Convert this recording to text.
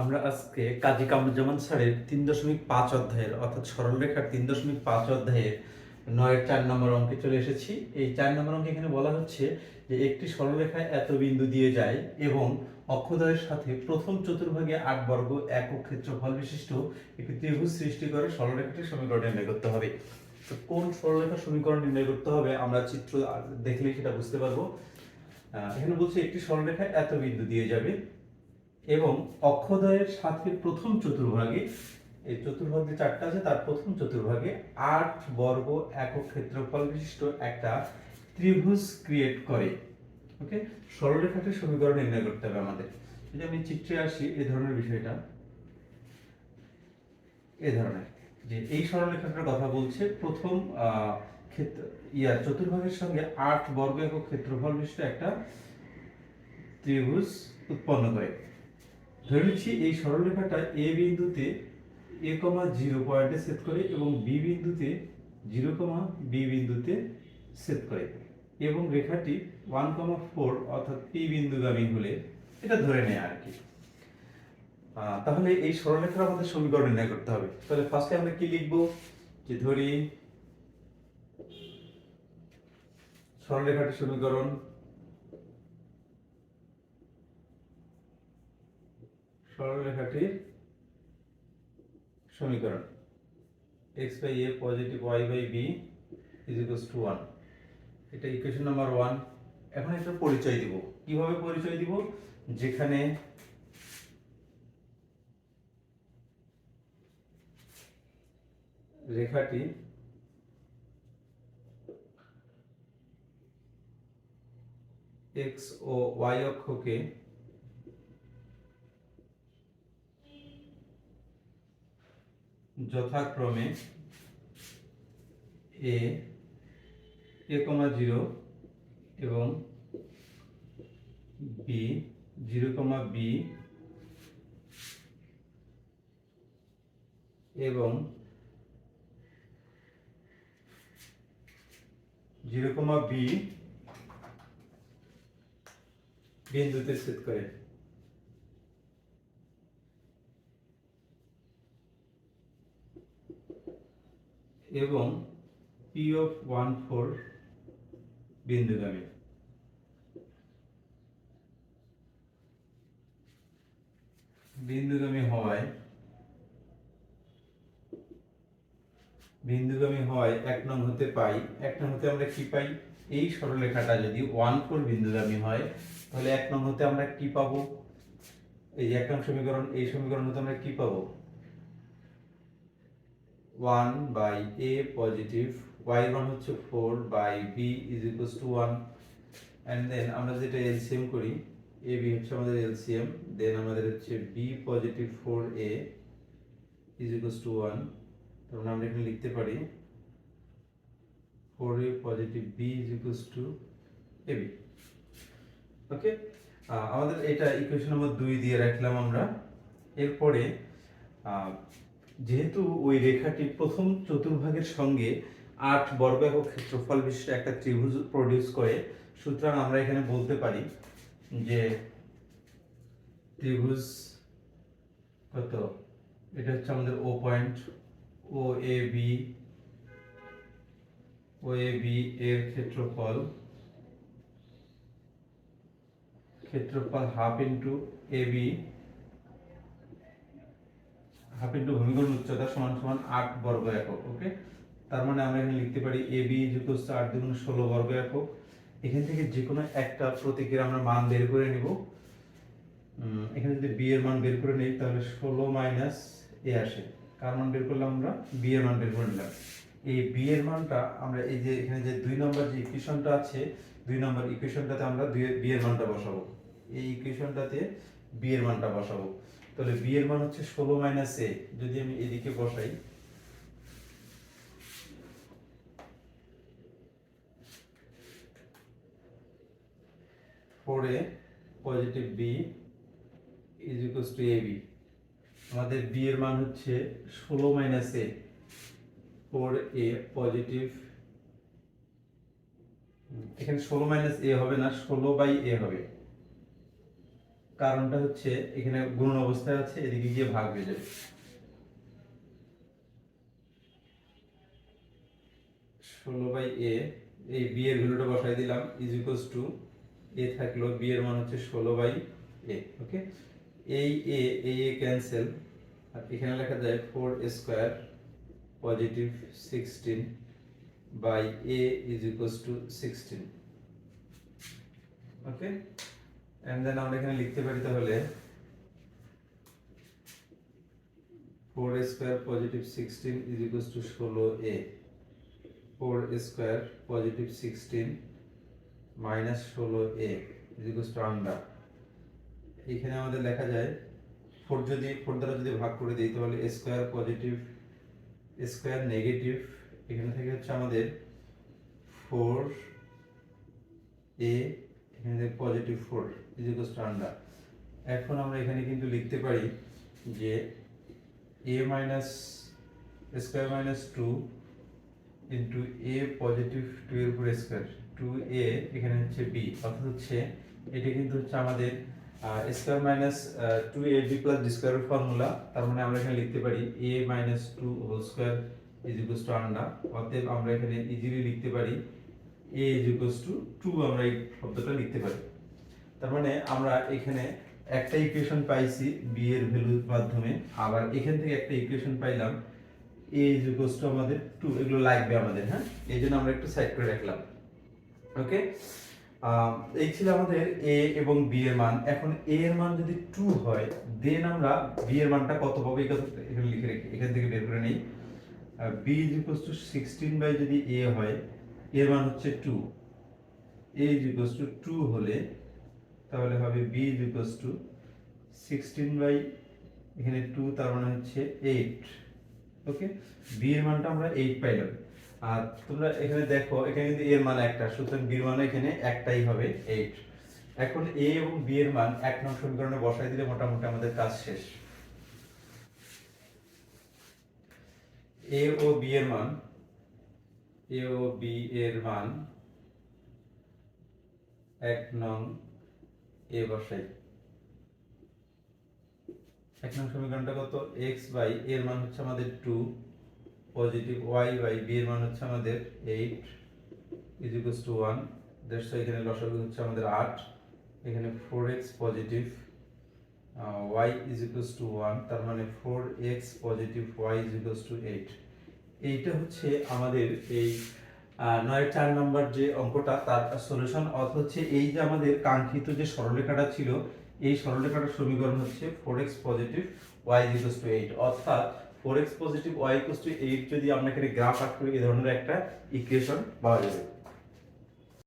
আমরা আজকে কাজী কামরুজ্জামান স্যারের 3.5 অধ্যায়ের অর্থাৎ সরলরেখার 3.5 অধ্যায়ের 9-এর 4 নম্বর অঙ্কে চলে এসেছি। এই 4 নম্বর অঙ্কে এখানে বলা হচ্ছে যে একটি সরলরেখায় এত বিন্দু দিয়ে যায় এবং অক্ষদ্বয়ের সাথে প্রথম চতুর্ভাগে 8 বর্গ একক ক্ষেত্রফল বিশিষ্ট একটি ত্রিভুজ সৃষ্টি করে সরলরেখাটির সমীকরণ নির্ণয় করতে হবে। তো কোন সরলরেখার সমীকরণ নির্ণয় করতে হবে আমরা চিত্র দেখলেই সেটা বুঝতে পারবো। এখানে বলছে একটি সরলরেখায় এত বিন্দু দিয়ে যাবে এবং অক্ষদ্বয়ের সাথে প্রথম চতুর্ভাগে, এই চতুর্ভাগ যে 4টা আছে তার প্রথম চতুর্ভাগে 8 বর্গ একক ক্ষেত্রফল বিশিষ্ট একটা ত্রিভুজ ক্রিয়েট করে। ওকে, সরলরেখাটির সমীকরণ নির্ণয় করতে হবে আমাদের। যদি আমি চিত্রে আসি, এই ধরনের বিষয়টা এই ধরনের যে এই সরলরেখাটার কথা বলছে প্রথম ক্ষেত্র চতুর্ভাগের সঙ্গে 8 বর্গ একক ক্ষেত্রফল বিশিষ্ট একটা ত্রিভুজ উৎপন্ন করে। ধরে নিচ্ছি এই সরলরেখাটা এ বিন্দুতে a, 0 পয়েন্টে ছেদ করে এবং বি বিন্দুতে 0, b বিন্দুতে ছেদ করে এবং রেখাটি 1, 4 অর্থাৎ p বিন্দুগামী হলে এটা ধরে নেয় আর কি। তাহলে এই সরলরেখার আমাদের সমীকরণ নির্ণয় করতে হবে। তাহলে ফার্স্টে আমরা কি লিখব, যে ধরি সরলরেখাটির সমীকরণ x/a পজিটিভ y/b = 1। এটা ইকুয়েশন নাম্বার 1। এখন এটা পরিচয় দিব। কিভাবে পরিচয় দিব? যেখানে রেখাটি x ও y অক্ষকে যথাক্রমে a, 0 এবং b, 0, b এবং 0, b বিন্দুতে ছেদ করে। এবং P(1, 4) বিন্দুগামী। বিন্দুগামী হওয়ায় 1 নং হতে পাই। 1 নং হতে আমরা কি পাই? এই সরলরেখাটা যদি 1, 4 বিন্দুগামী হয় তাহলে 1 নং হতে আমরা কি পাবো? এই যে 1 নং সমীকরণ, এই সমীকরণ হতে আমরা কি পাবো? 1/a পজিটিভ, y মান হচ্ছে 4/b = 1। এন্ড দেন আমরা যেটা এলসিএম করি, ab হচ্ছে আমাদের এলসিএম, দেন আমাদের হচ্ছে b পজিটিভ 4a = 1। তাহলে আমরা এখানে লিখতে পারি 4a পজিটিভ b = ab। ওকে, আমাদের এটা ইকুয়েশন নাম্বার 2 দিয়ে রাখলাম আমরা। এরপরে যেহেতু ওই রেখাটি প্রথম চতুর্ভাগের সঙ্গে 8 বর্গ একক ক্ষেত্রফল বিশিষ্ট একটা ত্রিভুজ প্রডিউস করে, সুতরাং আমরা এখানে বলতে পারি যে ত্রিভুজ কত, এটা হচ্ছে আমাদের ও পয়েন্ট, ও এ বি এর ক্ষেত্রফল half into A B half into ভূমিকোণ উচ্চতা সমান সমান 8 বর্গ একক। ওকে, তার মানে আমরা এখানে লিখতে পারি ab = 8 × 16 বর্গ একক। এখান থেকে যে কোনো একটা প্রতীকের আমরা মান বের করে নিব। এখানে যদি b এর মান বের করে নেই তাহলে 16 - a আসে। কার মান বের করলাম আমরা? b এর মান বের করে নিলাম। এই b এর মানটা আমরা এই যে এখানে যে 2 নম্বর যে ইকুয়েশনটা আছে, 2 নম্বর ইকুয়েশনটাতে আমরা b এর মানটা বসাবো। এই ইকুয়েশনটাতে b এর মানটা বসাবো। তাহলে b এর মান হচ্ছে 16 - a। যদি আমি এদিকে বসাই, a পজিটিভ b = ab। আমাদের b এর মান হচ্ছে 16 - a। 4a পজিটিভ, এখানে 16 - a হবে না, 16/a হবে। কারণটা হচ্ছে এখানে গুণন অবস্থায় আছে, এদিকে গিয়ে ভাগ হয়ে যাবে। 16/a, এই b এর ভ্যালুটা বসাই দিলাম, ইজ ইকুয়ালস টু a থাকলো, b এর মান হচ্ছে 16/a। ওকে, এই a ক্যান্সেল, আর এখানে লেখা যায় 4 square +16 by a is equals to 16। Okay, and then আমরা এখানে লিখতে পারি তাহলে 4 square +16 is equals to 16a। 4 square +16 minus 16a is equals to under. এখানে আমাদের লেখা যায় 4 দ্বারা যদি ভাগ করে দিই তাহলে a square positive, a square negative, এখানে থেকে হচ্ছে আমাদের 4a, এখানে থেকে positive 4 is equals to under. এখন আমরা এখানে কিন্তু লিখতে পারি যে a minus square minus 2 into a positive 2 এর উপর স্কয়ার, 2a এখানে হচ্ছে b, অর্থাৎ হচ্ছে এটা কিন্তু হচ্ছে আমাদের square minus 2ab plus b স্কয়ারের ফর্মুলা। তার মানে আমরা এখানে লিখতে পারি a minus 2 whole square is equals to under. অতএব আমরা এখানে ইজিলি লিখতে পারি a ইজ ইকুয়ালস টু 2, আমরা এই শব্দটা লিখতে পারি। তার মানে আমরা এখানে একটা ইকুয়েশন পাইছি b এর ভ্যালুর মাধ্যমে, আবার এখান থেকে একটা ইকুয়েশন পাইলাম a ইজ ইকুয়ালস টু আমাদের 2, এগুলো লাগবে আমাদের। হ্যাঁ, এই জন্য আমরা একটু সাইড করে রাখলাম। ওকে, এই ছিল আমাদের a এবং b এর মান। এখন a এর মান যদি 2 হয় দেন আমরা b এর মানটা কত পাবো এই কথা এখানে লিখে রাখি, এখান থেকে বের করে নেই। b is equals to 16 by যদি a হয়, a এর মান হচ্ছে 2, a ইজ ইকুয়ালস টু 2 হলে তাহলে হবে b is equals to 16 by এখানে 2, তার মানে হচ্ছে 8। ওকে, b এর মানটা আমরা 8 পাইলাম। আর তোমরা এখানে দেখো এখানে কিন্তু a এর মান একটা, সুতরাং b এর মান এখানে একটাই হবে 8। এখন a এবং b এর মান 1 নং সমীকরণে বসাই দিলে মোটামুটি আমাদের কাজ শেষ। a ও b এর মান, a ও b এর মান 1 নং a বসাই। 1 নং সমীকরণটা কত, x বাই a এর মান হচ্ছে আমাদের 2 পজিটিভ y বাই b এর মান হচ্ছে আমাদের 8 ইজ ইকুয়ালস টু 1। দ্যাটস এখানে লসাগু হচ্ছে আমাদের 8, এখানে 4x positive y is equals two 1, তার মানে 4x positive y is equals two 8। এইটা হচ্ছে আমাদের এই 9-4 নম্বর যে অঙ্কটা তার সলিউশন। অর্থাৎ হচ্ছে এই যে আমাদের কাঙ্ক্ষিত যে সরলরেখাটা ছিল, এই সরলরেখাটার সমীকরণ হচ্ছে 4x positive y is equals two 8। অর্থাৎ 4x positive y equals to 8 যদি আমরা এখানে গ্রাফ আঁক করি এই ধরনের একটা ইকুয়েশন পাওয়া যাবে।